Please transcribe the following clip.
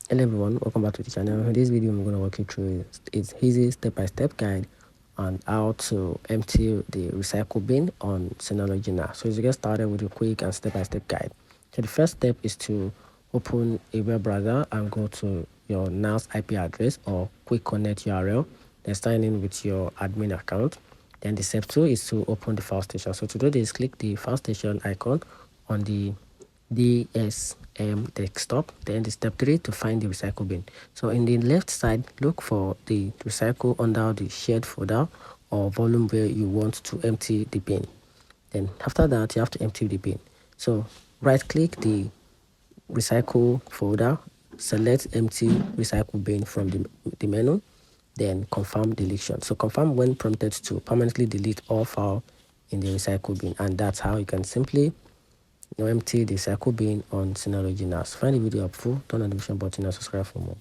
Hello everyone, welcome back to the channel. In this video I'm going to walk you through its easy step-by-step guide on how to empty the recycle bin on Synology NAS. So as you get started with a quick and step-by-step guide. So the first step is to open a web browser and go to your NAS IP address or quick connect URL, then sign in with your admin account. Then the step 2 is to open the file station. So to do this, click the file station icon on the DSM desktop. Then the step 3 to find the recycle bin. So in the left side, look for the recycle under the shared folder or volume where you want to empty the bin. Then after that, you have to empty the bin. So right click the recycle folder, select empty recycle bin from the menu, then confirm deletion. So confirm when prompted to permanently delete all file in the recycle bin, and that's how you can simply empty the recycle bin on Synology NAS. Find the video helpful, turn on the notification button and subscribe for more.